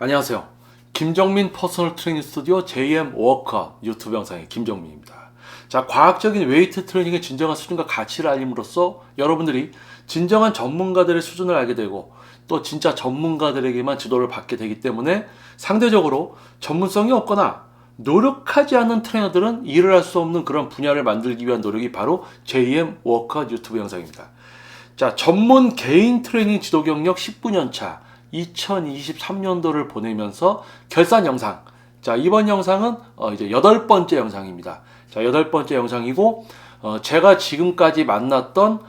안녕하세요. 김정민 퍼스널 트레이닝 스튜디오 JM 워커 유튜브 영상의 김정민입니다. 자, 과학적인 웨이트 트레이닝의 진정한 수준과 가치를 알림으로써 여러분들이 진정한 전문가들의 수준을 알게 되고 또 진짜 전문가들에게만 지도를 받게 되기 때문에 상대적으로 전문성이 없거나 노력하지 않는 트레이너들은 일을 할 수 없는 그런 분야를 만들기 위한 노력이 바로 JM 워커 유튜브 영상입니다. 자, 전문 개인 트레이닝 지도 경력 19년 차 2023년도를 보내면서 결산 영상. 자, 이번 영상은 이제 8번째 영상입니다. 자, 8번째 영상이고 제가 지금까지 만났던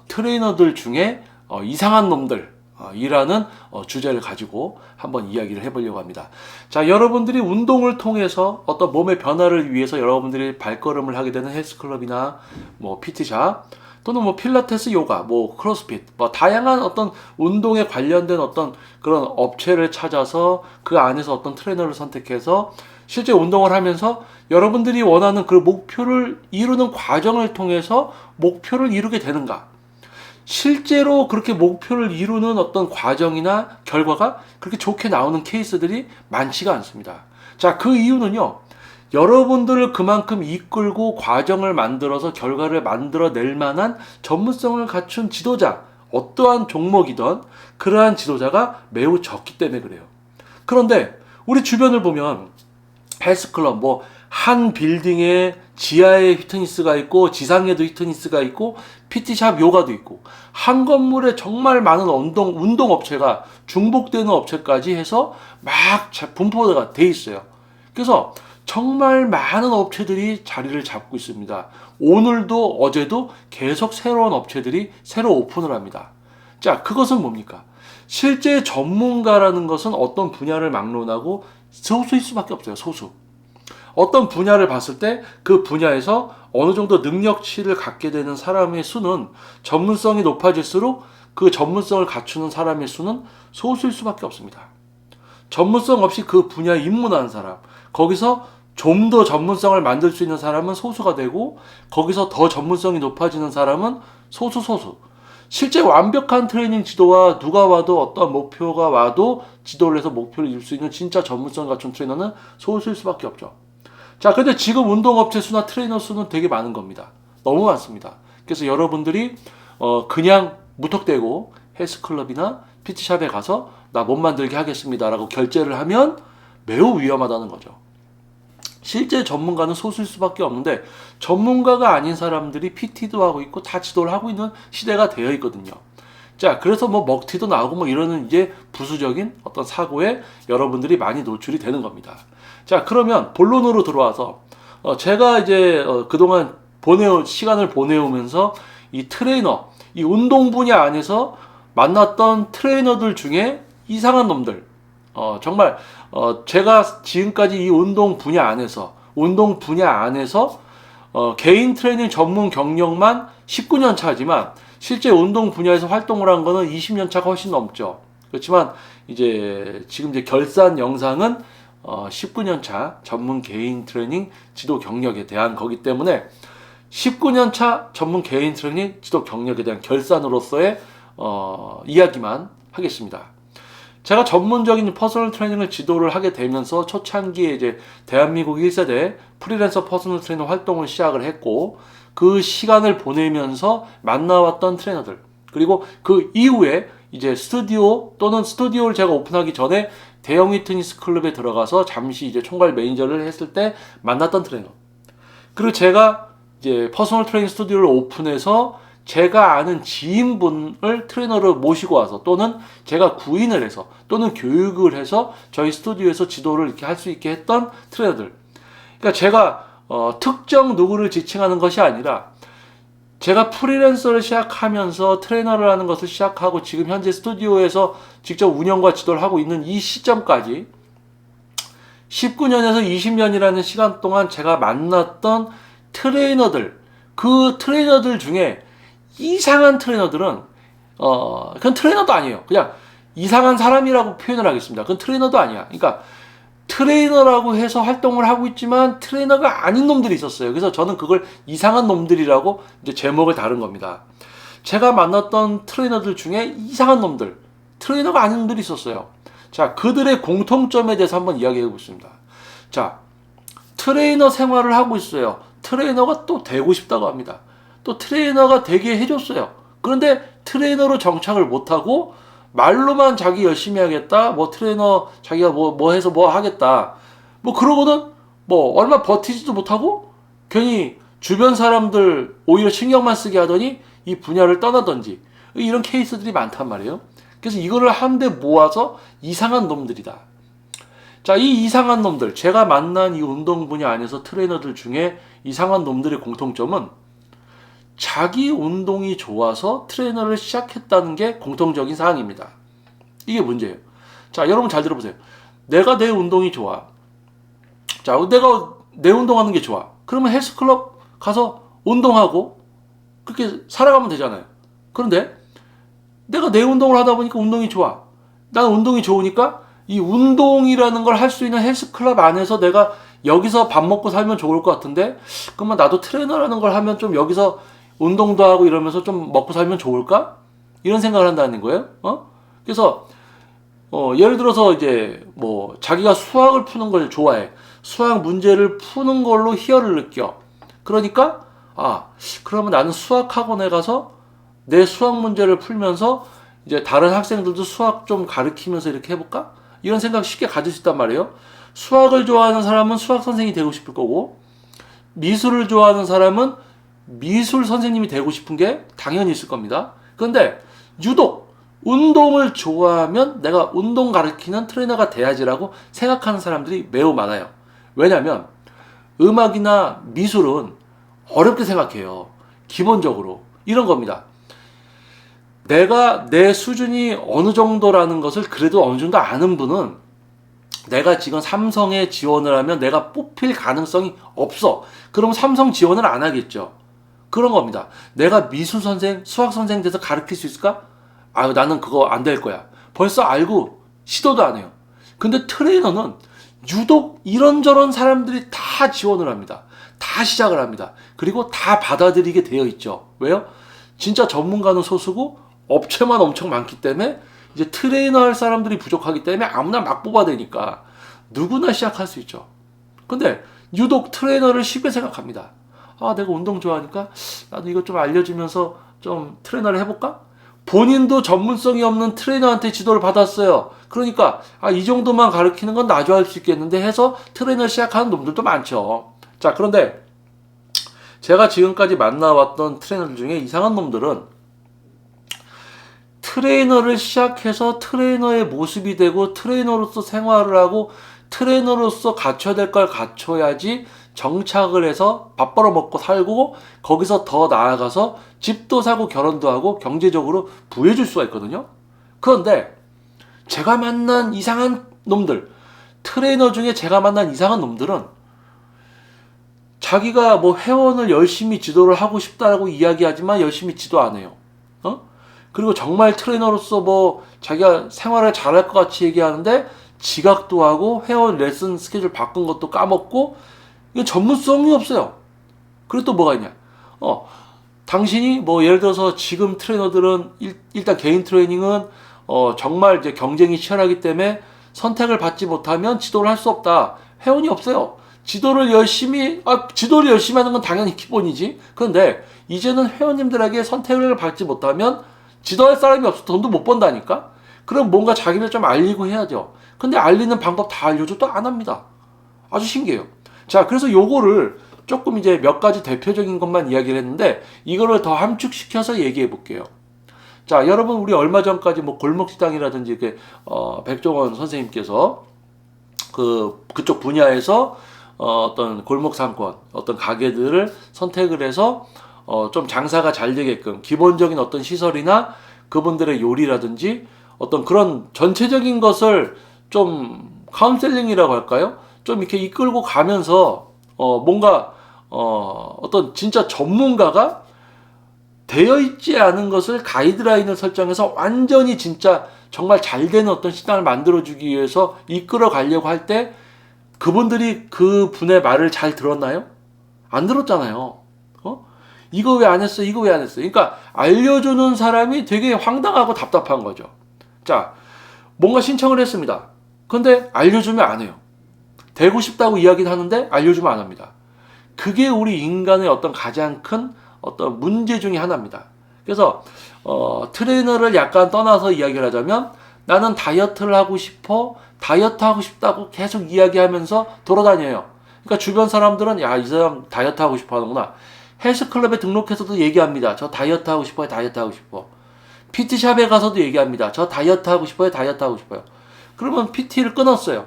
트레이너들 중에 이상한 놈들 이라는 주제를 가지고 한번 이야기를 해보려고 합니다. 자, 여러분들이 운동을 통해서 어떤 몸의 변화를 위해서 여러분들이 발걸음을 하게 되는 헬스클럽이나 뭐 PT샵 또는 뭐 필라테스, 요가, 뭐 크로스핏, 뭐 다양한 어떤 운동에 관련된 어떤 그런 업체를 찾아서 그 안에서 어떤 트레이너를 선택해서 실제 운동을 하면서 여러분들이 원하는 그 목표를 이루는 과정을 통해서 목표를 이루게 되는가? 실제로 그렇게 목표를 이루는 어떤 과정이나 결과가 그렇게 좋게 나오는 케이스들이 많지가 않습니다. 자, 그 이유는요. 여러분들을 그만큼 이끌고 과정을 만들어서 결과를 만들어낼 만한 전문성을 갖춘 지도자, 어떠한 종목이든 그러한 지도자가 매우 적기 때문에 그래요. 그런데 우리 주변을 보면 헬스클럽, 뭐 한 빌딩에 지하에 피트니스가 있고 지상에도 피트니스가 있고 PT샵, 요가도 있고 한 건물에 정말 많은 운동 업체가 중복되는 업체까지 해서 막 분포가 돼 있어요. 그래서 정말 많은 업체들이 자리를 잡고 있습니다. 오늘도 어제도 계속 새로운 업체들이 새로 오픈을 합니다. 자, 그것은 뭡니까? 실제 전문가라는 것은 어떤 분야를 막론하고 소수일 수밖에 없어요. 소수. 어떤 분야를 봤을 때 그 분야에서 어느 정도 능력치를 갖게 되는 사람의 수는 전문성이 높아질수록 그 전문성을 갖추는 사람의 수는 소수일 수밖에 없습니다. 전문성 없이 그 분야에 입문하는 사람, 거기서 좀 더 전문성을 만들 수 있는 사람은 소수가 되고 거기서 더 전문성이 높아지는 사람은 소수. 실제 완벽한 트레이닝 지도와 누가 와도 어떤 목표가 와도 지도를 해서 목표를 이룰 수 있는 진짜 전문성을 갖춘 트레이너는 소수일 수밖에 없죠. 자, 근데 지금 운동업체 수나 트레이너 수는 되게 많은 겁니다. 너무 많습니다. 그래서 여러분들이 그냥 무턱대고 헬스클럽이나 PT샵에 가서 나 몸 만들게 하겠습니다 라고 결제를 하면 매우 위험하다는 거죠. 실제 전문가는 소수일 수밖에 없는데 전문가가 아닌 사람들이 PT도 하고 있고 다 지도를 하고 있는 시대가 되어 있거든요. 자, 그래서 뭐 먹튀도 나오고 뭐 이러는 이제 부수적인 어떤 사고에 여러분들이 많이 노출이 되는 겁니다. 자, 그러면 본론으로 들어와서 제가 이제 그동안 시간을 보내오면서 이 트레이너, 이 운동 분야 안에서 만났던 트레이너들 중에 이상한 놈들, 정말 제가 지금까지 이 운동 분야 안에서 개인 트레이닝 전문 경력만 19년 차지만 실제 운동 분야에서 활동을 한 거는 20년 차가 훨씬 넘죠. 그렇지만 이제 지금 이제 결산 영상은 19년 차 전문 개인 트레이닝 지도 경력에 대한 거기 때문에 19년 차 전문 개인 트레이닝 지도 경력에 대한 결산으로서의 이야기만 하겠습니다. 제가 전문적인 퍼스널 트레이닝을 지도를 하게 되면서 초창기에 이제 대한민국 1세대 프리랜서 퍼스널 트레이너 활동을 시작을 했고 그 시간을 보내면서 만나왔던 트레이너들 그리고 그 이후에 이제 스튜디오를 제가 오픈하기 전에 대형 피트니스 클럽에 들어가서 잠시 이제 총괄 매니저를 했을 때 만났던 트레이너 그리고 제가 이제 퍼스널 트레이닝 스튜디오를 오픈해서 제가 아는 지인분을 트레이너로 모시고 와서 또는 제가 구인을 해서 또는 교육을 해서 저희 스튜디오에서 지도를 이렇게 할 수 있게 했던 트레이너들. 그러니까 제가 특정 누구를 지칭하는 것이 아니라 제가 프리랜서를 시작하면서 트레이너를 하는 것을 시작하고 지금 현재 스튜디오에서 직접 운영과 지도를 하고 있는 이 시점까지 19년에서 20년이라는 시간 동안 제가 만났던 트레이너들, 그 트레이너들 중에 이상한 트레이너들은 그건 트레이너도 아니에요. 그냥 이상한 사람이라고 표현을 하겠습니다. 그건 트레이너도 아니야. 그러니까 트레이너라고 해서 활동을 하고 있지만 트레이너가 아닌 놈들이 있었어요. 그래서 저는 그걸 이상한 놈들이라고 이제 제목을 다른 겁니다. 제가 만났던 트레이너들 중에 이상한 놈들, 트레이너가 아닌 놈들이 있었어요. 자, 그들의 공통점에 대해서 한번 이야기해 보겠습니다. 자, 트레이너 생활을 하고 있어요. 트레이너가 또 되고 싶다고 합니다. 또 트레이너가 되게 해줬어요. 그런데 트레이너로 정착을 못하고 말로만 자기 열심히 하겠다. 뭐 트레이너 자기가 뭐 해서 뭐 하겠다. 뭐 그러고는 뭐 얼마 버티지도 못하고 괜히 주변 사람들 오히려 신경만 쓰게 하더니 이 분야를 떠나든지 이런 케이스들이 많단 말이에요. 그래서 이거를 한데 모아서 이상한 놈들이다. 자, 이 이상한 놈들, 제가 만난 이 운동 분야 안에서 트레이너들 중에 이상한 놈들의 공통점은 자기 운동이 좋아서 트레이너를 시작했다는 게 공통적인 사항입니다. 이게 문제예요. 자, 여러분 잘 들어보세요. 내가 내 운동이 좋아. 자, 내가 내 운동하는 게 좋아. 그러면 헬스클럽 가서 운동하고 그렇게 살아가면 되잖아요. 그런데 내가 내 운동을 하다 보니까 운동이 좋아. 나는 운동이 좋으니까 이 운동이라는 걸 할 수 있는 헬스클럽 안에서 내가 여기서 밥 먹고 살면 좋을 것 같은데 그러면 나도 트레이너라는 걸 하면 좀 여기서 운동도 하고 이러면서 좀 먹고 살면 좋을까? 이런 생각을 한다는 거예요. 그래서 예를 들어서 이제 뭐 자기가 수학을 푸는 걸 좋아해. 수학 문제를 푸는 걸로 희열을 느껴. 그러니까 그러면 나는 수학 학원에 가서 내 수학 문제를 풀면서 이제 다른 학생들도 수학 좀 가르치면서 이렇게 해볼까? 이런 생각 쉽게 가질 수 있단 말이에요. 수학을 좋아하는 사람은 수학 선생이 되고 싶을 거고 미술을 좋아하는 사람은 미술 선생님이 되고 싶은 게 당연히 있을 겁니다. 그런데 유독 운동을 좋아하면 내가 운동 가르치는 트레이너가 돼야지라고 생각하는 사람들이 매우 많아요. 왜냐하면 음악이나 미술은 어렵게 생각해요. 기본적으로 이런 겁니다. 내가 내 수준이 어느 정도라는 것을 그래도 어느 정도 아는 분은 내가 지금 삼성에 지원을 하면 내가 뽑힐 가능성이 없어. 그럼 삼성 지원을 안 하겠죠. 그런 겁니다. 내가 미술 선생, 수학 선생 돼서 가르칠 수 있을까? 나는 그거 안 될 거야. 벌써 알고 시도도 안 해요. 근데 트레이너는 유독 이런저런 사람들이 다 지원을 합니다. 다 시작을 합니다. 그리고 다 받아들이게 되어 있죠. 왜요? 진짜 전문가는 소수고 업체만 엄청 많기 때문에 이제 트레이너 할 사람들이 부족하기 때문에 아무나 막 뽑아대니까 누구나 시작할 수 있죠. 근데 유독 트레이너를 쉽게 생각합니다. 내가 운동 좋아하니까 나도 이거 좀 알려주면서 좀 트레이너를 해볼까? 본인도 전문성이 없는 트레이너한테 지도를 받았어요. 그러니까 이 정도만 가르치는 건 나도 할 수 있겠는데 해서 트레이너 시작하는 놈들도 많죠. 자, 그런데 제가 지금까지 만나왔던 트레이너들 중에 이상한 놈들은 트레이너를 시작해서 트레이너의 모습이 되고 트레이너로서 생활을 하고 트레이너로서 갖춰야 될 걸 갖춰야지 정착을 해서 밥 벌어먹고 살고 거기서 더 나아가서 집도 사고 결혼도 하고 경제적으로 부해줄 수가 있거든요. 그런데 제가 만난 이상한 놈들, 트레이너 중에 제가 만난 이상한 놈들은 자기가 뭐 회원을 열심히 지도를 하고 싶다라고 이야기하지만 열심히 지도 안 해요. 그리고 정말 트레이너로서 뭐 자기가 생활을 잘할 것 같이 얘기하는데 지각도 하고 회원 레슨 스케줄 바꾼 것도 까먹고 이건 전문성이 없어요. 그리고 또 뭐가 있냐? 당신이 뭐 예를 들어서 지금 트레이너들은 일단 개인 트레이닝은 정말 이제 경쟁이 치열하기 때문에 선택을 받지 못하면 지도를 할 수 없다. 회원이 없어요. 지도를 열심히 하는 건 당연히 기본이지. 그런데 이제는 회원님들에게 선택을 받지 못하면 지도할 사람이 없어 돈도 못 번다니까? 그럼 뭔가 자기를 좀 알리고 해야죠. 근데 알리는 방법 다 알려줘도 안 합니다. 아주 신기해요. 자, 그래서 요거를 조금 이제 몇 가지 대표적인 것만 이야기를 했는데 이거를 더 함축시켜서 얘기해 볼게요. 자, 여러분 우리 얼마 전까지 뭐 골목식당이라든지 이렇게 백종원 선생님께서 그쪽 분야에서 어떤 골목 상권, 어떤 가게들을 선택을 해서 좀 장사가 잘 되게끔 기본적인 어떤 시설이나 그분들의 요리라든지 어떤 그런 전체적인 것을 좀 카운셀링이라고 할까요? 좀 이렇게 이끌고 가면서 뭔가 어떤 진짜 전문가가 되어 있지 않은 것을 가이드라인을 설정해서 완전히 진짜 정말 잘 되는 어떤 식당을 만들어주기 위해서 이끌어 가려고 할 때 그분들이 그 분의 말을 잘 들었나요? 안 들었잖아요. 이거 왜 안 했어? 이거 왜 안 했어? 그러니까 알려주는 사람이 되게 황당하고 답답한 거죠. 자, 뭔가 신청을 했습니다. 근데 알려주면 안 해요. 되고 싶다고 이야기는 하는데 알려주면 안 합니다. 그게 우리 인간의 어떤 가장 큰 어떤 문제 중에 하나입니다. 그래서 트레이너를 약간 떠나서 이야기를 하자면 나는 다이어트를 하고 싶어, 다이어트 하고 싶다고 계속 이야기하면서 돌아다녀요. 그러니까 주변 사람들은 야, 이 사람 다이어트 하고 싶어 하는구나. 헬스클럽에 등록해서도 얘기합니다. 저 다이어트 하고 싶어요, 다이어트 하고 싶어. PT샵에 가서도 얘기합니다. 저 다이어트 하고 싶어요, 다이어트 하고 싶어요. 그러면 PT를 끊었어요.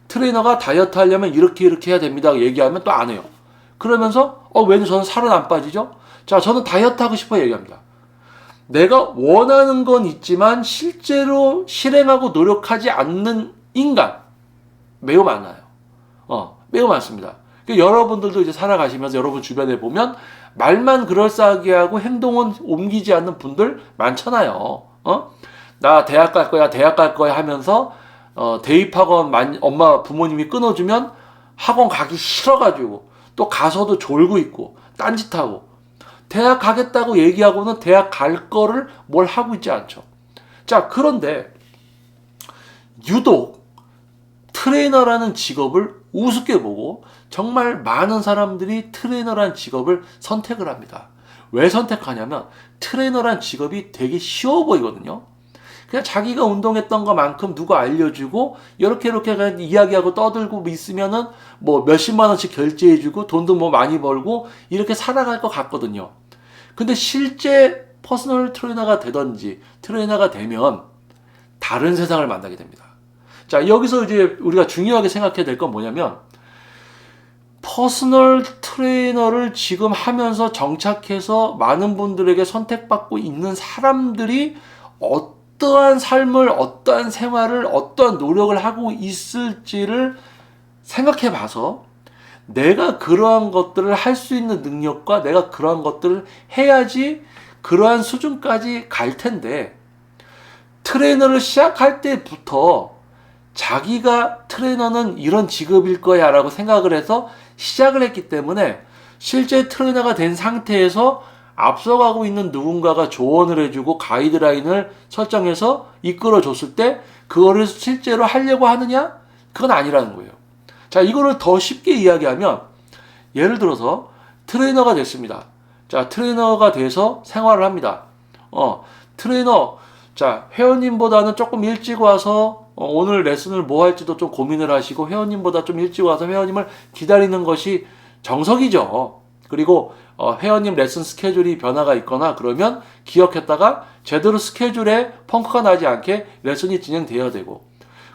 트레이너가 다이어트 하려면 이렇게 해야 됩니다 얘기하면 또 안 해요. 그러면서 왜 저는 살은 안 빠지죠? 자, 저는 다이어트 하고 싶어 얘기합니다. 내가 원하는 건 있지만 실제로 실행하고 노력하지 않는 인간 매우 많아요. 매우 많습니다. 그러니까 여러분들도 이제 살아가시면서 여러분 주변에 보면 말만 그럴싸하게 하고 행동은 옮기지 않는 분들 많잖아요. 나 대학 갈 거야 하면서 대입학원 엄마 부모님이 끊어주면 학원 가기 싫어가지고 또 가서도 졸고 있고 딴짓하고 대학 가겠다고 얘기하고는 대학 갈 거를 뭘 하고 있지 않죠. 자, 그런데 유독 트레이너라는 직업을 우습게 보고 정말 많은 사람들이 트레이너라는 직업을 선택을 합니다. 왜 선택하냐면 트레이너라는 직업이 되게 쉬워 보이거든요. 그냥 자기가 운동했던 것만큼 누가 알려주고 이렇게 그냥 이야기하고 떠들고 있으면은 뭐 몇십만 원씩 결제해주고 돈도 뭐 많이 벌고 이렇게 살아갈 것 같거든요. 근데 실제 퍼스널 트레이너가 되든지 트레이너가 되면 다른 세상을 만나게 됩니다. 자, 여기서 이제 우리가 중요하게 생각해야 될 건 뭐냐면 퍼스널 트레이너를 지금 하면서 정착해서 많은 분들에게 선택받고 있는 사람들이 어떠한 삶을, 어떠한 생활을, 어떠한 노력을 하고 있을지를 생각해 봐서 내가 그러한 것들을 할 수 있는 능력과 내가 그러한 것들을 해야지 그러한 수준까지 갈 텐데 트레이너를 시작할 때부터 자기가 트레이너는 이런 직업일 거야 라고 생각을 해서 시작을 했기 때문에 실제 트레이너가 된 상태에서 앞서가고 있는 누군가가 조언을 해주고 가이드라인을 설정해서 이끌어줬을 때 그거를 실제로 하려고 하느냐? 그건 아니라는 거예요. 자, 이거를 더 쉽게 이야기하면 예를 들어서 트레이너가 됐습니다. 자, 트레이너가 돼서 생활을 합니다. 트레이너, 자, 회원님보다는 조금 일찍 와서 오늘 레슨을 뭐 할지도 좀 고민을 하시고 회원님보다 좀 일찍 와서 회원님을 기다리는 것이 정석이죠. 그리고 회원님 레슨 스케줄이 변화가 있거나 그러면 기억했다가 제대로 스케줄에 펑크가 나지 않게 레슨이 진행되어야 되고,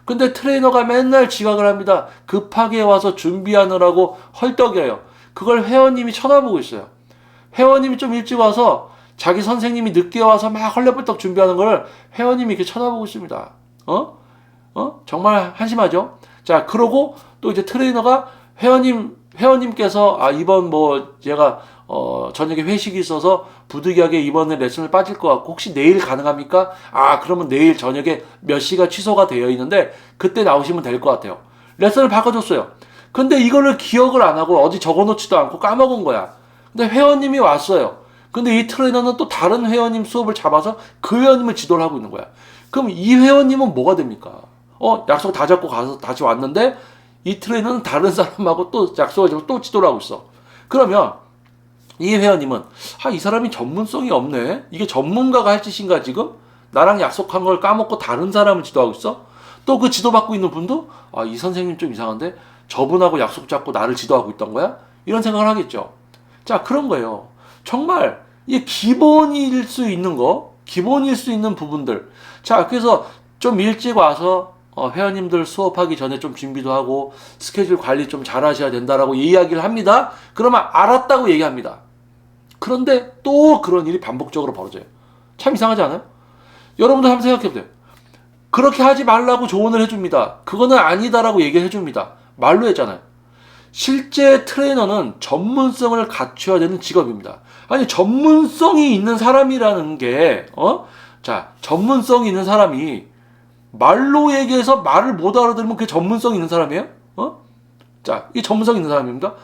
근데 트레이너가 맨날 지각을 합니다. 급하게 와서 준비하느라고 헐떡여요. 그걸 회원님이 쳐다보고 있어요. 회원님이 좀 일찍 와서 자기 선생님이 늦게 와서 막 헐레벌떡 준비하는 걸 회원님이 이렇게 쳐다보고 있습니다. 정말 한심하죠? 자, 그러고 또 이제 트레이너가 회원님께서 이번 뭐 제가 저녁에 회식이 있어서 부득이하게 이번에 레슨을 빠질 것 같고 혹시 내일 가능합니까? 그러면 내일 저녁에 몇 시가 취소가 되어 있는데 그때 나오시면 될 것 같아요. 레슨을 바꿔줬어요. 근데 이거를 기억을 안 하고 어디 적어놓지도 않고 까먹은 거야. 근데 회원님이 왔어요. 근데 이 트레이너는 또 다른 회원님 수업을 잡아서 그 회원님을 지도를 하고 있는 거야. 그럼 이 회원님은 뭐가 됩니까? 약속 다 잡고 가서 다시 왔는데 이 트레이너는 다른 사람하고 또 약속을 잡고 또 지도를 하고 있어. 그러면 이 회원님은 이 사람이 전문성이 없네. 이게 전문가가 할 짓인가 지금? 나랑 약속한 걸 까먹고 다른 사람을 지도하고 있어? 또 그 지도받고 있는 분도 이 선생님 좀 이상한데 저분하고 약속 잡고 나를 지도하고 있던 거야? 이런 생각을 하겠죠. 자, 그런 거예요. 정말 이게 기본일 수 있는 거, 기본일 수 있는 부분들. 자, 그래서 좀 일찍 와서 회원님들 수업하기 전에 좀 준비도 하고 스케줄 관리 좀 잘 하셔야 된다라고 이야기를 합니다. 그러면 알았다고 얘기합니다. 그런데 또 그런 일이 반복적으로 벌어져요. 참 이상하지 않아요? 여러분도 한번 생각해보세요. 그렇게 하지 말라고 조언을 해줍니다. 그거는 아니다라고 얘기를 해줍니다. 말로 했잖아요. 실제 트레이너는 전문성을 갖춰야 되는 직업입니다. 아니, 전문성이 있는 사람이라는 게 전문성이 있는 사람이 말로 얘기해서 말을 못 알아들으면 그게 전문성 있는 사람이에요? 자, 이게 전문성 있는 사람입니다.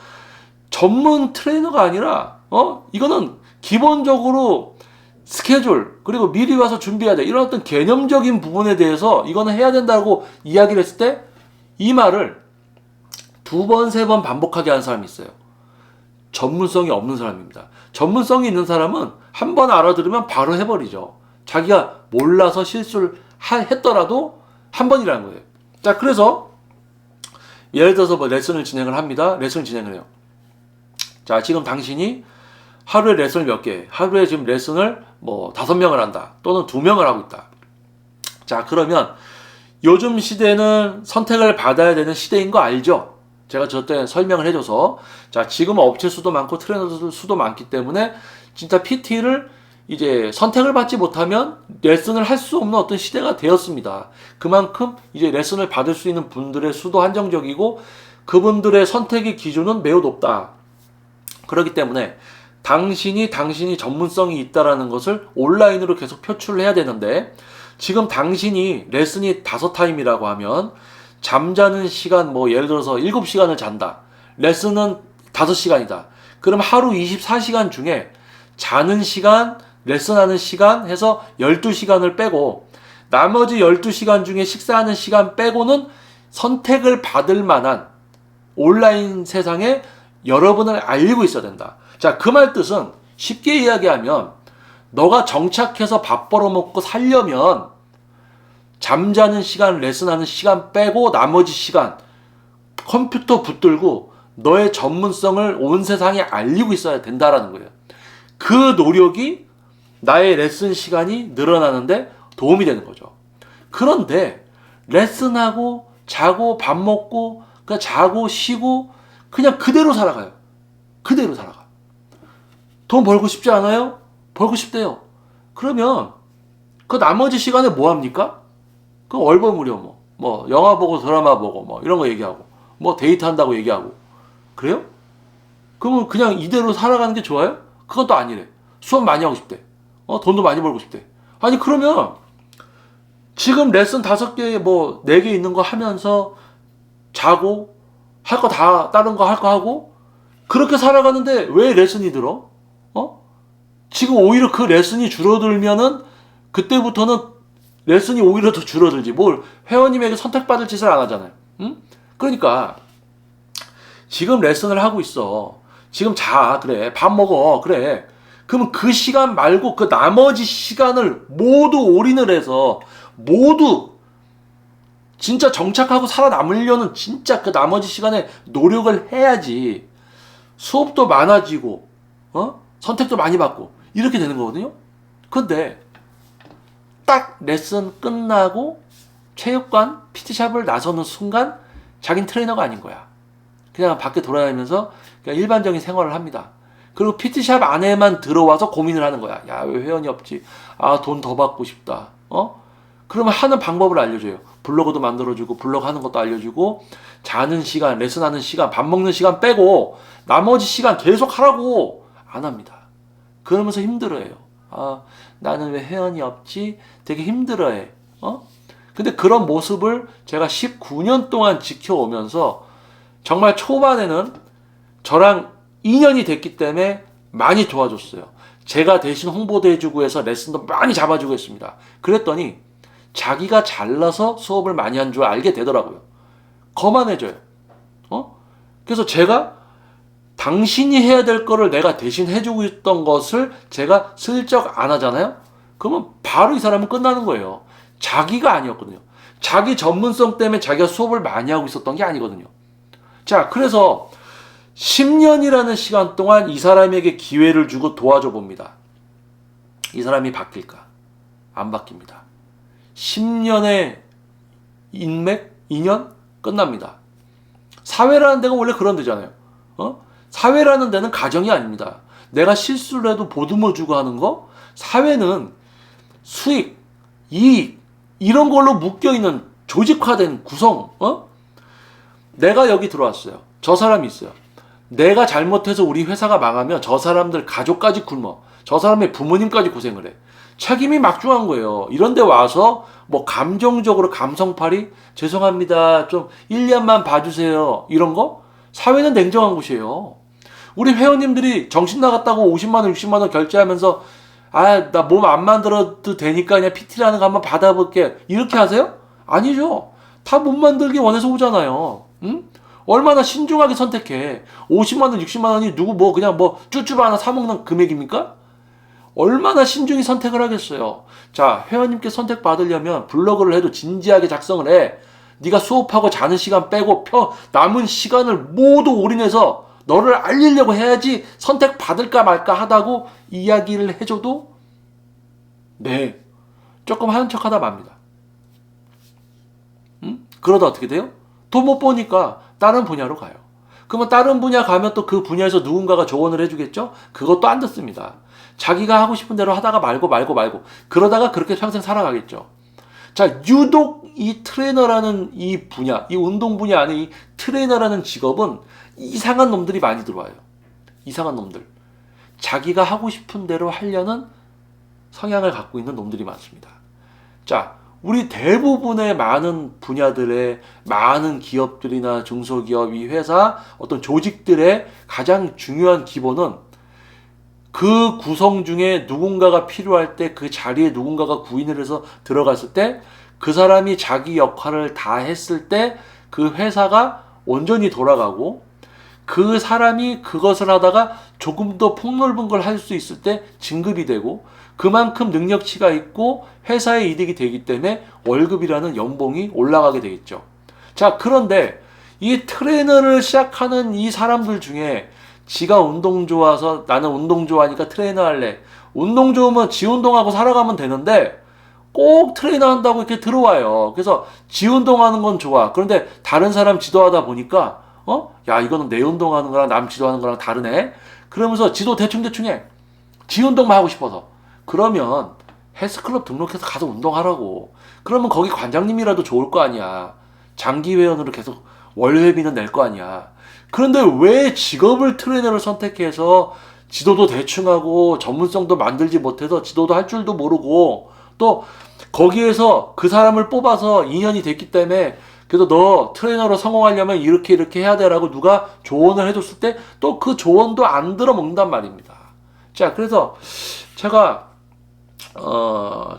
전문 트레이너가 아니라 이거는 기본적으로 스케줄, 그리고 미리 와서 준비해야 돼. 이런 어떤 개념적인 부분에 대해서 이거는 해야 된다고 이야기를 했을 때 이 말을 2번, 3번 반복하게 하는 사람이 있어요. 전문성이 없는 사람입니다. 전문성이 있는 사람은 한 번 알아들으면 바로 해버리죠. 자기가 몰라서 실수를 했더라도 한 번이라는 거예요. 자, 그래서 예를 들어서 뭐 레슨을 진행을 합니다. 레슨을 진행을 해요. 자, 지금 당신이 하루에 레슨을 몇 개, 하루에 지금 레슨을 뭐 5명을 한다. 또는 2명을 하고 있다. 자, 그러면 요즘 시대는 선택을 받아야 되는 시대인 거 알죠? 제가 저때 설명을 해줘서, 자, 지금 업체 수도 많고 트레이너 수도 많기 때문에 진짜 PT를 이제 선택을 받지 못하면 레슨을 할 수 없는 어떤 시대가 되었습니다. 그만큼 이제 레슨을 받을 수 있는 분들의 수도 한정적이고 그분들의 선택의 기준은 매우 높다. 그렇기 때문에 당신이 전문성이 있다라는 것을 온라인으로 계속 표출을 해야 되는데, 지금 당신이 레슨이 5타임이라고 하면 잠자는 시간 뭐 예를 들어서 7시간을 잔다. 레슨은 5시간이다. 그럼 하루 24시간 중에 자는 시간, 레슨하는 시간 해서 12시간을 빼고 나머지 12시간 중에 식사하는 시간 빼고는 선택을 받을 만한 온라인 세상에 여러분을 알리고 있어야 된다. 자, 그 말 뜻은 쉽게 이야기하면 너가 정착해서 밥 벌어먹고 살려면 잠자는 시간, 레슨하는 시간 빼고 나머지 시간 컴퓨터 붙들고 너의 전문성을 온 세상에 알리고 있어야 된다라는 거예요. 그 노력이 나의 레슨 시간이 늘어나는데 도움이 되는 거죠. 그런데 레슨하고 자고 밥 먹고 그냥 자고 쉬고 그냥 그대로 살아가요. 그대로 살아가. 돈 벌고 싶지 않아요? 벌고 싶대요. 그러면 그 나머지 시간에 뭐 합니까? 그 얼버무려 뭐 영화 보고 드라마 보고 뭐 이런 거 얘기하고 뭐 데이트한다고 얘기하고 그래요? 그러면 그냥 이대로 살아가는 게 좋아요? 그것도 아니래. 수업 많이 하고 싶대. 돈도 많이 벌고 싶대. 아니 그러면 지금 레슨 5개 뭐 4개 있는 거 하면서 자고 할 거 다 다른 거 할 거 하고 그렇게 살아가는데 왜 레슨이 들어? 지금 오히려 그 레슨이 줄어들면은 그때부터는 레슨이 오히려 더 줄어들지. 뭘 회원님에게 선택받을 짓을 안 하잖아요. 응? 그러니까 지금 레슨을 하고 있어. 지금 자. 그래. 밥 먹어. 그래. 그러면 그 시간 말고 그 나머지 시간을 모두 올인을 해서 모두 진짜 정착하고 살아남으려는 진짜 그 나머지 시간에 노력을 해야지 수업도 많아지고 선택도 많이 받고 이렇게 되는 거거든요. 근데 딱 레슨 끝나고 체육관, PT샵을 나서는 순간 자긴 트레이너가 아닌 거야. 그냥 밖에 돌아다니면서 그냥 일반적인 생활을 합니다. 그리고 PT샵 안에만 들어와서 고민을 하는 거야. 야, 왜 회원이 없지? 아, 돈 더 받고 싶다. 그러면 하는 방법을 알려줘요. 블로그도 만들어주고 블로그 하는 것도 알려주고 자는 시간, 레슨하는 시간, 밥 먹는 시간 빼고 나머지 시간 계속 하라고 안 합니다. 그러면서 힘들어해요. 아, 나는 왜 회원이 없지? 되게 힘들어해. 근데 그런 모습을 제가 19년 동안 지켜오면서 정말 초반에는 저랑 인연이 됐기 때문에 많이 도와줬어요. 제가 대신 홍보도 해주고 해서 레슨도 많이 잡아주고 했습니다. 그랬더니 자기가 잘나서 수업을 많이 한 줄 알게 되더라고요. 거만해져요. 그래서 제가 당신이 해야 될 거를 내가 대신 해주고 있던 것을 제가 슬쩍 안 하잖아요? 그러면 바로 이 사람은 끝나는 거예요. 자기가 아니었거든요. 자기 전문성 때문에 자기가 수업을 많이 하고 있었던 게 아니거든요. 자, 그래서 10년이라는 시간 동안 이 사람에게 기회를 주고 도와줘 봅니다. 이 사람이 바뀔까? 안 바뀝니다. 10년의 인맥, 인연 끝납니다. 사회라는 데가 원래 그런 데잖아요. 사회라는 데는 가정이 아닙니다. 내가 실수를 해도 보듬어 주고 하는 거, 사회는 수익, 이익 이런 걸로 묶여있는 조직화된 구성. 내가 여기 들어왔어요. 저 사람이 있어요. 내가 잘못해서 우리 회사가 망하면 저 사람들 가족까지 굶어. 저 사람의 부모님까지 고생을 해. 책임이 막중한 거예요. 이런데 와서 뭐 감정적으로 감성팔이 죄송합니다. 좀 1년만 봐주세요. 이런 거? 사회는 냉정한 곳이에요. 우리 회원님들이 정신 나갔다고 50만 원, 60만 원 결제하면서 아, 나 몸 안 만들어도 되니까 그냥 PT라는 거 한번 받아볼게. 이렇게 하세요? 아니죠. 다 몸 만들기 원해서 오잖아요. 응? 얼마나 신중하게 선택해. 50만 원, 60만 원이 누구 뭐 그냥 뭐 쭈쭈바 하나 사 먹는 금액입니까? 얼마나 신중히 선택을 하겠어요. 자, 회원님께 선택 받으려면 블로그를 해도 진지하게 작성을 해. 네가 수업하고 자는 시간 빼고 남은 시간을 모두 올인해서 너를 알리려고 해야지 선택 받을까 말까 하다고 이야기를 해줘도 네, 조금 하는 척하다 맙니다. 그러다 어떻게 돼요? 돈 못 버니까 다른 분야로 가요. 그러면 다른 분야 가면 또 그 분야에서 누군가가 조언을 해주겠죠? 그것도 안 듣습니다. 자기가 하고 싶은 대로 하다가 말고 그러다가 그렇게 평생 살아가겠죠. 자, 유독 이 트레이너라는 이 분야, 이 운동 분야 안에 이 트레이너라는 직업은 이상한 놈들이 많이 들어와요. 이상한 놈들. 자기가 하고 싶은 대로 하려는 성향을 갖고 있는 놈들이 많습니다. 자, 우리 대부분의 많은 분야들의 많은 기업들이나 중소기업, 이 회사, 어떤 조직들의 가장 중요한 기본은 그 구성 중에 누군가가 필요할 때 그 자리에 누군가가 구인을 해서 들어갔을 때 그 사람이 자기 역할을 다 했을 때 그 회사가 온전히 돌아가고 그 사람이 그것을 하다가 조금 더 폭넓은 걸 할 수 있을 때 진급이 되고 그만큼 능력치가 있고 회사의 이득이 되기 때문에 월급이라는 연봉이 올라가게 되겠죠. 자, 그런데 이 트레이너를 시작하는 이 사람들 중에 지가 운동 좋아서 나는 운동 좋아하니까 트레이너 할래. 운동 좋으면 지 운동하고 살아가면 되는데 꼭 트레이너 한다고 이렇게 들어와요. 그래서 지 운동하는 건 좋아. 그런데 다른 사람 지도하다 보니까 야, 이거는 내 운동하는 거랑 남 지도하는 거랑 다르네. 그러면서 지도 대충 해. 지 운동만 하고 싶어서. 그러면 헬스클럽 등록해서 가서 운동하라고. 그러면 거기 관장님이라도 좋을 거 아니야. 장기 회원으로 계속 월회비는 낼 거 아니야. 그런데 왜 직업을 트레이너를 선택해서 지도도 대충 하고 전문성도 만들지 못해서 지도도 할 줄도 모르고 또 거기에서 그 사람을 뽑아서 2년이 됐기 때문에 그래도 너 트레이너로 성공하려면 이렇게 해야 돼라고 누가 조언을 해줬을 때 또 그 조언도 안 들어먹는단 말입니다. 자, 그래서 제가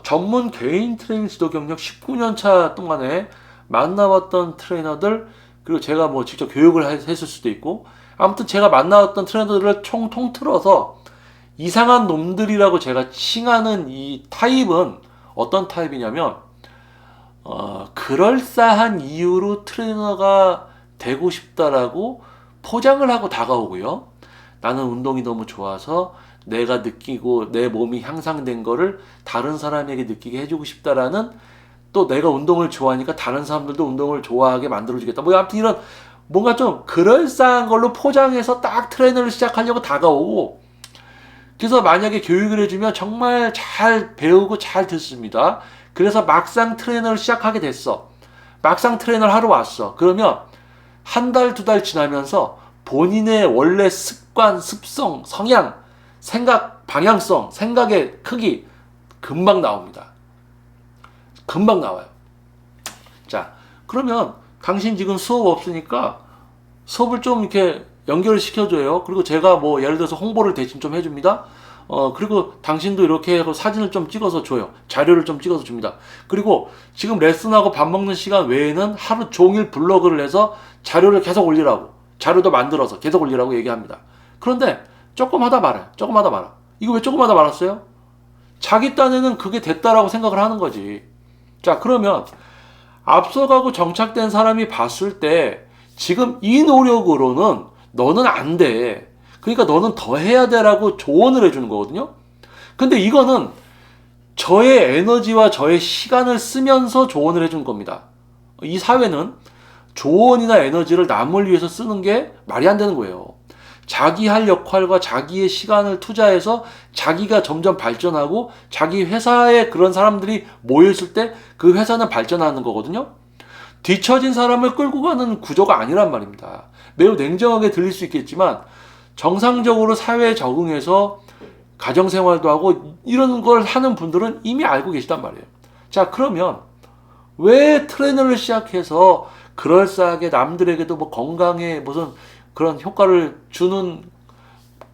전문 개인 트레이닝 지도 경력 19년 차 동안에 만나봤던 트레이너들, 그리고 제가 뭐 직접 교육을 했을 수도 있고, 아무튼 제가 만나왔던 트레이너들을 총 통틀어서 이상한 놈들이라고 제가 칭하는 이 타입은 어떤 타입이냐면 그럴싸한 이유로 트레이너가 되고 싶다라고 포장을 하고 다가오고요. 나는 운동이 너무 좋아서 내가 느끼고 내 몸이 향상된 거를 다른 사람에게 느끼게 해주고 싶다라는, 또 내가 운동을 좋아하니까 다른 사람들도 운동을 좋아하게 만들어주겠다. 뭐 아무튼 이런 뭔가 좀 그럴싸한 걸로 포장해서 딱 트레이너를 시작하려고 다가오고, 그래서 만약에 교육을 해주면 정말 잘 배우고 잘 듣습니다. 그래서 막상 트레이너를 시작하게 됐어. 막상 트레이너를 하러 왔어. 그러면 한 달, 두 달 지나면서 본인의 원래 습관, 습성, 성향, 생각, 방향성, 생각의 크기 금방 나옵니다. 금방 나와요. 자, 그러면 당신 지금 수업 없으니까 수업을 좀 이렇게 연결을 시켜줘요. 그리고 제가 뭐 예를 들어서 홍보를 대신 좀 해줍니다. 그리고 당신도 이렇게 하고 사진을 좀 찍어서 줘요. 자료를 좀 찍어서 줍니다. 그리고 지금 레슨하고 밥 먹는 시간 외에는 하루 종일 블로그를 해서 자료를 계속 올리라고, 자료도 만들어서 계속 올리라고 얘기합니다. 그런데 조금 하다 말아요. 조금 하다 말아. 이거 왜 조금 하다 말았어요? 자기 딴에는 그게 됐다라고 생각을 하는 거지. 자, 그러면 앞서가고 정착된 사람이 봤을 때 지금 이 노력으로는 너는 안 돼. 그러니까 너는 더 해야 돼라고 조언을 해주는 거거든요. 근데 이거는 저의 에너지와 저의 시간을 쓰면서 조언을 해주는 겁니다. 이 사회는 조언이나 에너지를 남을 위해서 쓰는 게 말이 안 되는 거예요. 자기 할 역할과 자기의 시간을 투자해서 자기가 점점 발전하고 자기 회사에 그런 사람들이 모여있을 때 그 회사는 발전하는 거거든요. 뒤처진 사람을 끌고 가는 구조가 아니란 말입니다. 매우 냉정하게 들릴 수 있겠지만 정상적으로 사회에 적응해서 가정생활도 하고 이런 걸 하는 분들은 이미 알고 계시단 말이에요. 자, 그러면 왜 트레이너를 시작해서 그럴싸하게 남들에게도 뭐 건강에 무슨 그런 효과를 주는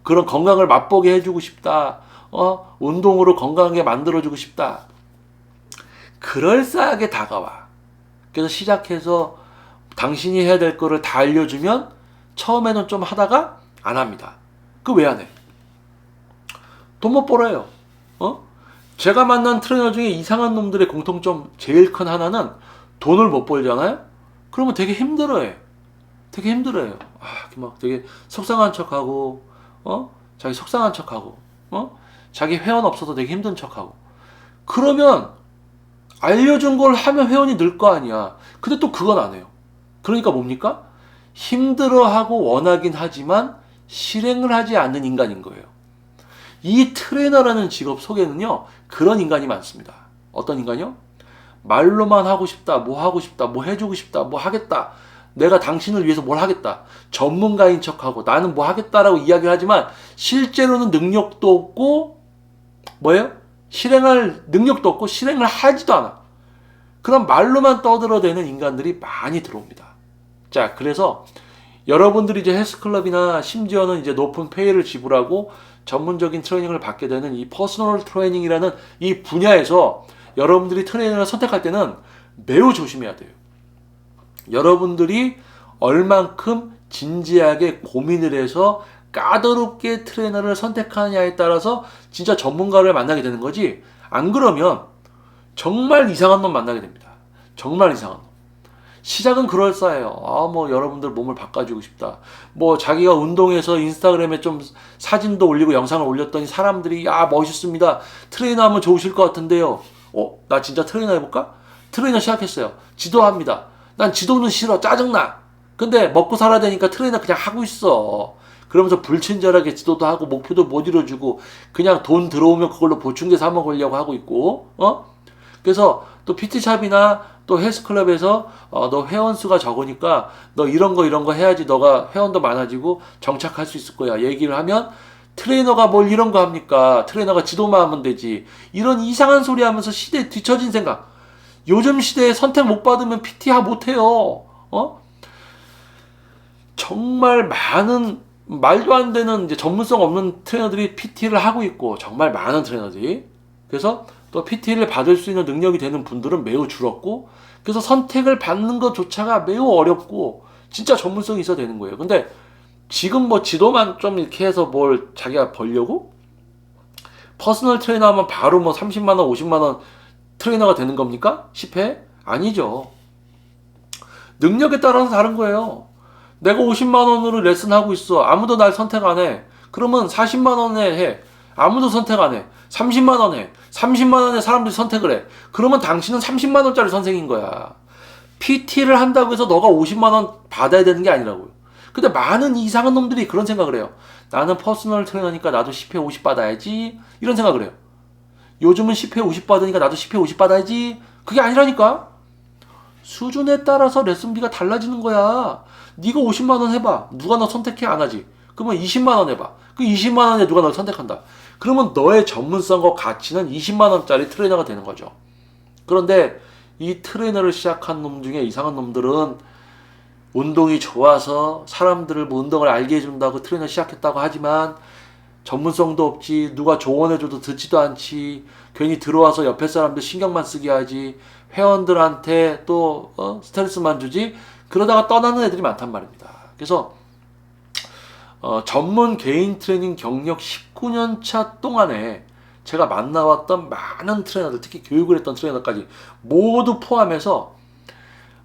그런 건강을 맛보게 해주고 싶다. 운동으로 건강하게 만들어주고 싶다. 그럴싸하게 다가와. 그래서 시작해서 당신이 해야 될 거를 다 알려주면 처음에는 좀 하다가 안 합니다. 그 왜 안 해? 돈 못 벌어요. 제가 만난 트레이너 중에 이상한 놈들의 공통점 제일 큰 하나는 돈을 못 벌잖아요? 그러면 되게 힘들어해. 되게 힘들어요. 막 되게 속상한 척하고, 자기 속상한 척하고, 자기 회원 없어서 되게 힘든 척하고. 그러면 알려준 걸 하면 회원이 늘 거 아니야. 근데 또 그건 안 해요. 그러니까 뭡니까? 힘들어하고 원하긴 하지만 실행을 하지 않는 인간인 거예요. 이 트레이너라는 직업 속에는요, 그런 인간이 많습니다. 어떤 인간이요? 말로만 하고 싶다, 뭐 하고 싶다, 뭐 해주고 싶다, 뭐 하겠다. 내가 당신을 위해서 뭘 하겠다. 전문가인 척하고 나는 뭐 하겠다라고 이야기를 하지만 실제로는 능력도 없고 뭐예요? 실행할 능력도 없고 실행을 하지도 않아. 그럼 말로만 떠들어대는 인간들이 많이 들어옵니다. 자, 그래서 여러분들이 이제 헬스클럽이나 심지어는 이제 높은 페이를 지불하고 전문적인 트레이닝을 받게 되는 이 퍼스널 트레이닝이라는 이 분야에서 여러분들이 트레이너를 선택할 때는 매우 조심해야 돼요. 여러분들이 얼만큼 진지하게 고민을 해서 까다롭게 트레이너를 선택하느냐에 따라서 진짜 전문가를 만나게 되는 거지. 안 그러면 정말 이상한 놈 만나게 됩니다. 정말 이상한 놈. 시작은 그럴싸해요. 뭐 여러분들 몸을 바꿔주고 싶다. 뭐 자기가 운동해서 인스타그램에 좀 사진도 올리고 영상을 올렸더니 사람들이 멋있습니다. 트레이너 하면 좋으실 것 같은데요. 나 진짜 트레이너 해볼까? 트레이너 시작했어요. 지도합니다. 난 지도는 싫어. 짜증나. 근데 먹고 살아야 되니까 트레이너 그냥 하고 있어. 그러면서 불친절하게 지도도 하고 목표도 못 이뤄주고 그냥 돈 들어오면 그걸로 보충제 사 먹으려고 하고 있고. 그래서 또 PT샵이나 또 헬스클럽에서 너 회원 수가 적으니까 너 이런 거 해야지 너가 회원도 많아지고 정착할 수 있을 거야. 얘기를 하면 트레이너가 뭘 이런 거 합니까? 트레이너가 지도만 하면 되지. 이런 이상한 소리 하면서 시대에 뒤처진 생각. 요즘 시대에 선택 못 받으면 PT 못 해요. 정말 많은 말도 안 되는 이제 전문성 없는 트레이너들이 PT를 하고 있고 정말 많은 트레이너들이. 그래서 또 PT를 받을 수 있는 능력이 되는 분들은 매우 줄었고 그래서 선택을 받는 것조차가 매우 어렵고 진짜 전문성이 있어야 되는 거예요. 근데 지금 뭐 지도만 좀 이렇게 해서 뭘 자기가 벌려고? 퍼스널 트레이너 하면 바로 뭐 30만 원, 50만 원 트레이너가 되는 겁니까? 10회? 아니죠. 능력에 따라서 다른 거예요. 내가 50만 원으로 레슨하고 있어. 아무도 날 선택 안 해. 그러면 40만 원에 해. 아무도 선택 안 해. 30만 원 해. 30만 원에 사람들이 선택을 해. 그러면 당신은 30만 원짜리 선생인 거야. PT를 한다고 해서 너가 50만 원 받아야 되는 게 아니라고요. 근데 많은 이상한 놈들이 그런 생각을 해요. 나는 퍼스널 트레이너니까 나도 10회 50 받아야지. 이런 생각을 해요. 요즘은 10회 50 받으니까 나도 10회 50 받아야지. 그게 아니라니까. 수준에 따라서 레슨비가 달라지는 거야. 네가 50만 원 해봐. 누가 너 선택해? 안 하지. 그러면 20만 원 해봐. 그 20만 원에 누가 널 선택한다. 그러면 너의 전문성과 가치는 20만 원짜리 트레이너가 되는 거죠. 그런데 이 트레이너를 시작한 놈 중에 이상한 놈들은 운동이 좋아서 사람들을 뭐 운동을 알게 해준다고 트레이너 시작했다고 하지만 전문성도 없지. 누가 조언해줘도 듣지도 않지. 괜히 들어와서 옆에 사람들 신경만 쓰게 하지. 회원들한테 또 스트레스만 주지. 그러다가 떠나는 애들이 많단 말입니다. 그래서 전문 개인 트레이닝 경력 19년 차 동안에 제가 만나왔던 많은 트레이너들, 특히 교육을 했던 트레이너까지 모두 포함해서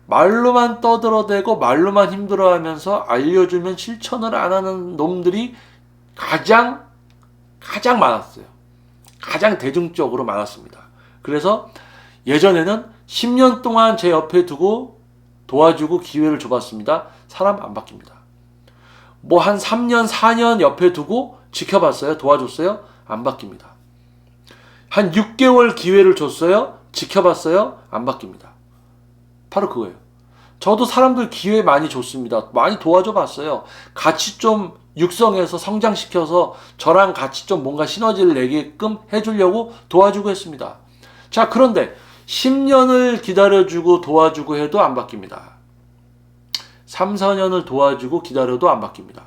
말로만 떠들어대고 말로만 힘들어하면서 알려주면 실천을 안 하는 놈들이 가장 많았어요. 가장 대중적으로 많았습니다. 그래서 예전에는 10년 동안 제 옆에 두고 도와주고 기회를 줘봤습니다. 사람 안 바뀝니다. 뭐 한 3년, 4년 옆에 두고 지켜봤어요? 도와줬어요? 안 바뀝니다. 한 6개월 기회를 줬어요? 지켜봤어요? 안 바뀝니다. 바로 그거예요. 저도 사람들 기회 많이 줬습니다. 많이 도와줘 봤어요. 같이 좀 육성해서 성장시켜서 저랑 같이 좀 뭔가 시너지를 내게끔 해주려고 도와주고 했습니다. 자, 그런데 10년을 기다려주고 도와주고 해도 안 바뀝니다. 3, 4년을 도와주고 기다려도 안 바뀝니다.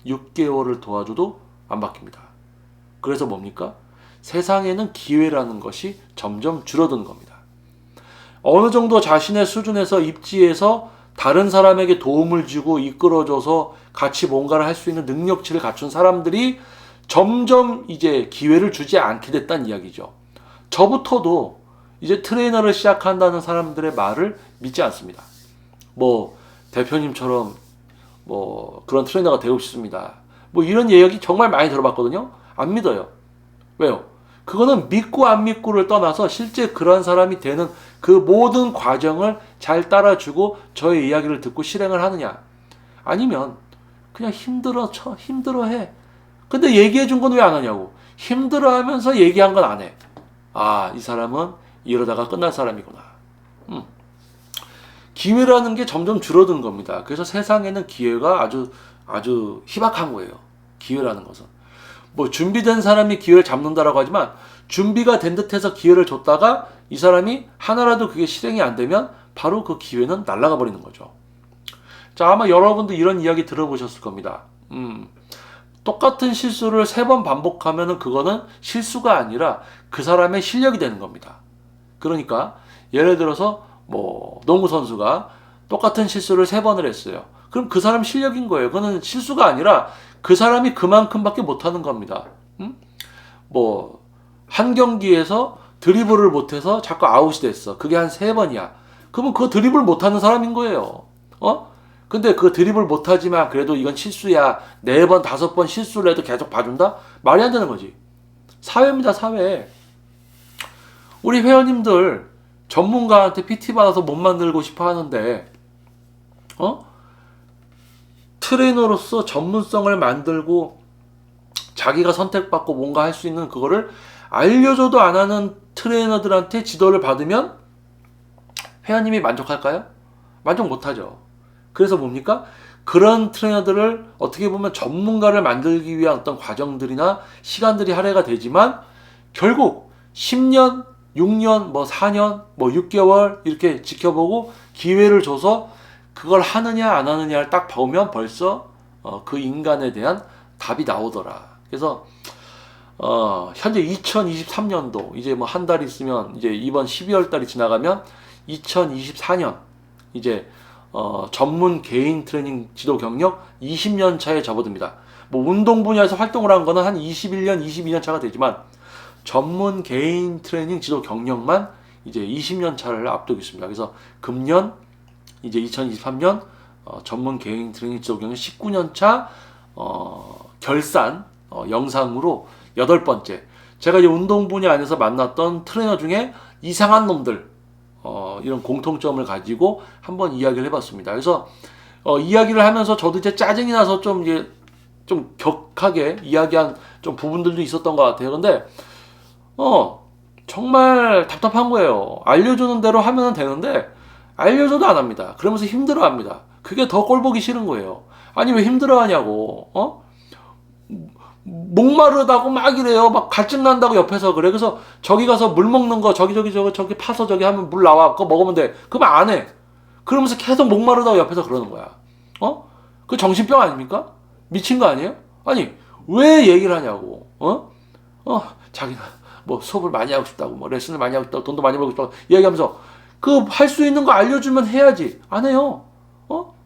6개월을 도와줘도 안 바뀝니다. 그래서 뭡니까? 세상에는 기회라는 것이 점점 줄어드는 겁니다. 어느 정도 자신의 수준에서 입지해서 다른 사람에게 도움을 주고 이끌어줘서 같이 뭔가를 할 수 있는 능력치를 갖춘 사람들이 점점 이제 기회를 주지 않게 됐다는 이야기죠. 저부터도 이제 트레이너를 시작한다는 사람들의 말을 믿지 않습니다. 뭐 대표님처럼 뭐 그런 트레이너가 되고 싶습니다. 뭐 이런 이야기 정말 많이 들어봤거든요. 안 믿어요. 왜요? 그거는 믿고 안 믿고를 떠나서 실제 그런 사람이 되는 그 모든 과정을 잘 따라주고 저의 이야기를 듣고 실행을 하느냐, 아니면 그냥 힘들어해. 근데 얘기해 준 건 왜 안 하냐고. 힘들어하면서 얘기한 건 안 해. 아, 이 사람은 이러다가 끝날 사람이구나. 기회라는 게 점점 줄어드는 겁니다. 그래서 세상에는 기회가 아주 희박한 거예요. 기회라는 것은. 뭐 준비된 사람이 기회를 잡는다라고 하지만, 준비가 된 듯해서 기회를 줬다가 이 사람이 하나라도 그게 실행이 안 되면 바로 그 기회는 날아가 버리는 거죠. 자, 아마 여러분도 이런 이야기 들어보셨을 겁니다. 똑같은 실수를 3번 반복하면은 그거는 실수가 아니라 그 사람의 실력이 되는 겁니다. 그러니까 예를 들어서 뭐 농구 선수가 똑같은 실수를 3번을 했어요. 그럼 그 사람 실력인 거예요. 그거는 실수가 아니라 그 사람이 그만큼밖에 못하는 겁니다. 뭐 한 경기에서 드리블을 못해서 자꾸 아웃이 됐어. 그게 한 3번이야. 그러면 그 드리블 못하는 사람인 거예요. 근데 그 드리블 못하지만 그래도 이건 실수야. 4번, 5번 실수를 해도 계속 봐준다? 말이 안 되는 거지. 사회입니다, 사회. 우리 회원님들 전문가한테 PT 받아서 몸 만들고 싶어 하는데, 트레이너로서 전문성을 만들고 자기가 선택받고 뭔가 할 수 있는 그거를 알려줘도 안 하는 트레이너들한테 지도를 받으면 회원님이 만족할까요? 만족 못하죠. 그래서 뭡니까? 그런 트레이너들을 어떻게 보면 전문가를 만들기 위한 어떤 과정들이나 시간들이 할애가 되지만, 결국 10년, 6년, 뭐 4년, 뭐 6개월 이렇게 지켜보고 기회를 줘서 그걸 하느냐 안 하느냐를 딱 보면 벌써 그 인간에 대한 답이 나오더라. 그래서 현재 2023년도 이제 뭐 한 달 있으면 이제 이번 12월 달이 지나가면 2024년 이제 전문 개인 트레이닝 지도 경력 20년 차에 접어듭니다. 뭐 운동 분야에서 활동을 한 거는 한 21년, 22년 차가 되지만 전문 개인 트레이닝 지도 경력만 이제 20년 차를 앞두고 있습니다. 그래서 금년 이제 2023년 전문 개인 트레이닝 지도 경력 19년 차 결산 영상으로 8번째. 제가 이제 운동 분야 안에서 만났던 트레이너 중에 이상한 놈들, 이런 공통점을 가지고 한번 이야기를 해봤습니다. 그래서 이야기를 하면서 저도 이제 짜증이 나서 좀 이제 좀 격하게 이야기한 좀 부분들도 있었던 것 같아요. 근데 정말 답답한 거예요. 알려주는 대로 하면 되는데 알려줘도 안 합니다. 그러면서 힘들어합니다. 그게 더 꼴보기 싫은 거예요. 아니 왜 힘들어하냐고. 목마르다고 막 이래요. 막 갈증 난다고 옆에서 그래. 그래서 저기 가서 물 먹는 거 저기 파서 저기 하면 물 나와. 그거 먹으면 돼. 그러면 안 해. 그러면서 계속 목마르다고 옆에서 그러는 거야. 그 정신병 아닙니까? 미친 거 아니에요? 아니 왜 얘기를 하냐고. 자기가 뭐 수업을 많이 하고 싶다고, 뭐 레슨을 많이 하고 싶다고, 돈도 많이 벌고 싶다고 얘기하면서 그 할 수 있는 거 알려주면 해야지. 안 해요.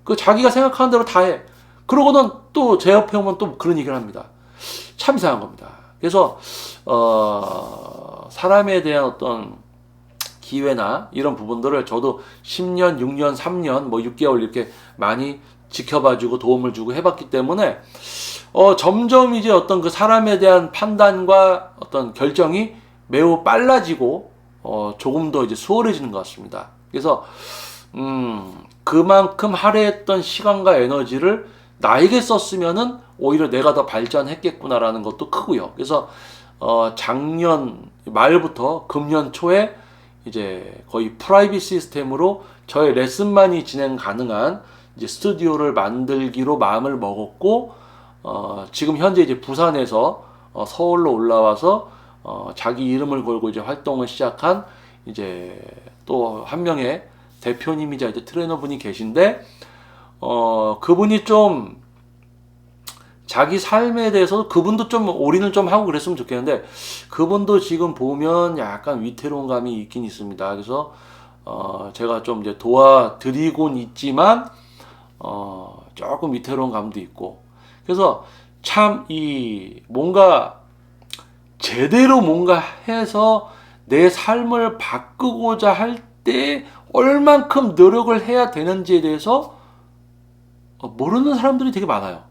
그 자기가 생각하는 대로 다 해. 그러고는 또 제 옆에 오면 또 그런 얘기를 합니다. 참 이상한 겁니다. 그래서 사람에 대한 어떤 기회나 이런 부분들을 저도 10년, 6년, 3년, 뭐 6개월 이렇게 많이 지켜봐주고 도움을 주고 해봤기 때문에 점점 이제 어떤 그 사람에 대한 판단과 어떤 결정이 매우 빨라지고 조금 더 이제 수월해지는 것 같습니다. 그래서 그만큼 할애했던 시간과 에너지를 나에게 썼으면은 오히려 내가 더 발전했겠구나라는 것도 크고요. 그래서 작년 말부터 금년 초에 이제 거의 프라이빗 시스템으로 저의 레슨만이 진행 가능한 이제 스튜디오를 만들기로 마음을 먹었고, 지금 현재 이제 부산에서 서울로 올라와서 자기 이름을 걸고 이제 활동을 시작한 이제 또 한 명의 대표님이자 이제 트레이너분이 계신데, 그분이 좀 자기 삶에 대해서 그분도 좀 올인을 좀 하고 그랬으면 좋겠는데 그분도 지금 보면 약간 위태로운 감이 있긴 있습니다. 그래서 제가 좀 이제 도와드리곤 있지만 조금 위태로운 감도 있고 그래서 참 이 뭔가 제대로 뭔가 해서 내 삶을 바꾸고자 할 때 얼만큼 노력을 해야 되는지에 대해서 모르는 사람들이 되게 많아요.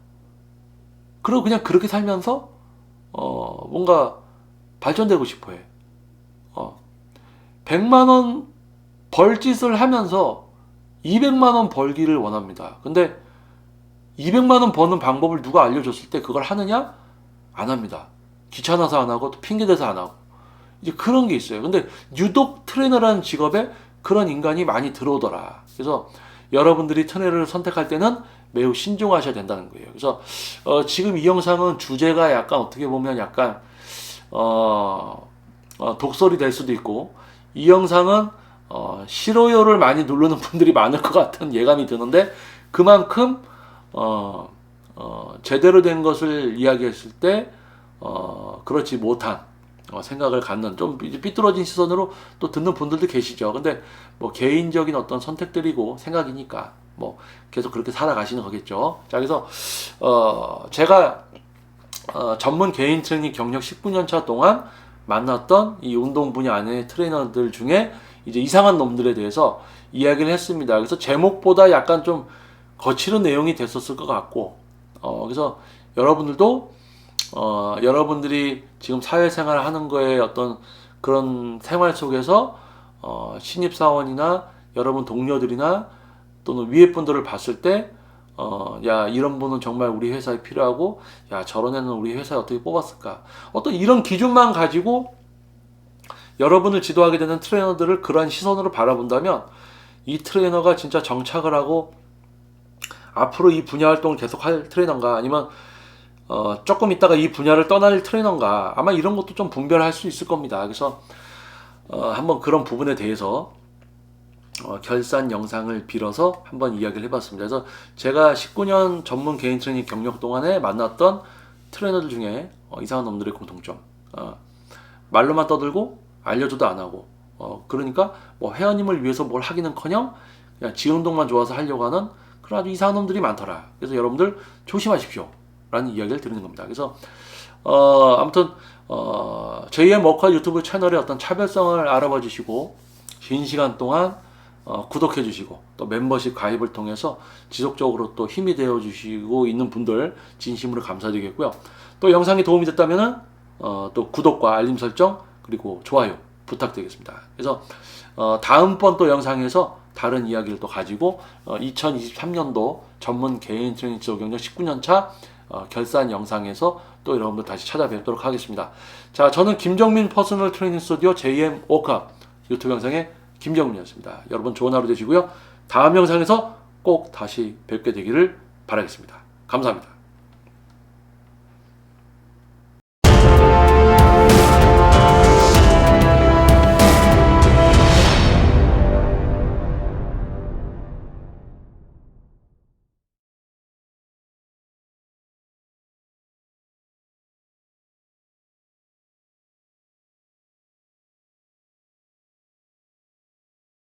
그리고 그냥 그렇게 살면서 뭔가 발전되고 싶어 해. 100만 원 벌짓을 하면서 200만 원 벌기를 원합니다. 근데 200만 원 버는 방법을 누가 알려줬을 때 그걸 하느냐? 안 합니다. 귀찮아서 안 하고 또 핑계대서 안 하고 이제 그런 게 있어요. 근데 유독 트레이너라는 직업에 그런 인간이 많이 들어오더라. 그래서 여러분들이 트레이너를 선택할 때는 매우 신중하셔야 된다는 거예요. 그래서 지금 이 영상은 주제가 약간 어떻게 보면 약간 독설이 될 수도 있고 이 영상은 싫어요를 많이 누르는 분들이 많을 것 같은 예감이 드는데 그만큼 제대로 된 것을 이야기했을 때 그렇지 못한 생각을 갖는 좀 삐뚤어진 시선으로 또 듣는 분들도 계시죠. 근데 뭐 개인적인 어떤 선택들이고 생각이니까 뭐 계속 그렇게 살아가시는 거겠죠. 자, 그래서 제가 전문 개인 트레이닝 경력 19년 차 동안 만났던 이 운동 분야 안의 트레이너들 중에 이제 이상한 놈들에 대해서 이야기를 했습니다. 그래서 제목보다 약간 좀 거칠은 내용이 됐었을 것 같고 그래서 여러분들도 여러분들이 지금 사회생활을 하는 거에 어떤 그런 생활 속에서 신입사원이나 여러분 동료들이나 또는 위에 분들을 봤을 때 야, 이런 분은 정말 우리 회사에 필요하고 야, 저런 애는 우리 회사에 어떻게 뽑았을까 어떤 이런 기준만 가지고 여러분을 지도하게 되는 트레이너들을 그러한 시선으로 바라본다면 이 트레이너가 진짜 정착을 하고 앞으로 이 분야 활동을 계속할 트레이너인가 아니면 조금 있다가 이 분야를 떠날 트레이너인가 아마 이런 것도 좀 분별할 수 있을 겁니다. 그래서 한번 그런 부분에 대해서 결산 영상을 빌어서 한번 이야기를 해봤습니다. 그래서 제가 19년 전문 개인 트레이닝 경력 동안에 만났던 트레이너들 중에 이상한 놈들의 공통점 말로만 떠들고 알려줘도 안 하고 그러니까 뭐 회원님을 위해서 뭘 하기는커녕 그냥 지 운동만 좋아서 하려고 하는 그런 아주 이상한 놈들이 많더라. 그래서 여러분들 조심하십시오 라는 이야기를 드리는 겁니다. 그래서 아무튼 JM 워커 유튜브 채널의 어떤 차별성을 알아봐 주시고 긴 시간 동안 구독해 주시고 또 멤버십 가입을 통해서 지속적으로 또 힘이 되어 주시고 있는 분들 진심으로 감사드리겠고요. 또 영상이 도움이 됐다면은 또 구독과 알림 설정 그리고 좋아요 부탁드리겠습니다. 그래서 다음번 또 영상에서 다른 이야기를 또 가지고 2023년도 전문 개인 트레이닝 지도 경력 19년차 결산 영상에서 또 여러분들 다시 찾아뵙도록 하겠습니다. 자, 저는 김정민 퍼스널 트레이닝 스튜디오 JM 워커 유튜브 영상의 김정민이었습니다. 여러분 좋은 하루 되시고요. 다음 영상에서 꼭 다시 뵙게 되기를 바라겠습니다. 감사합니다.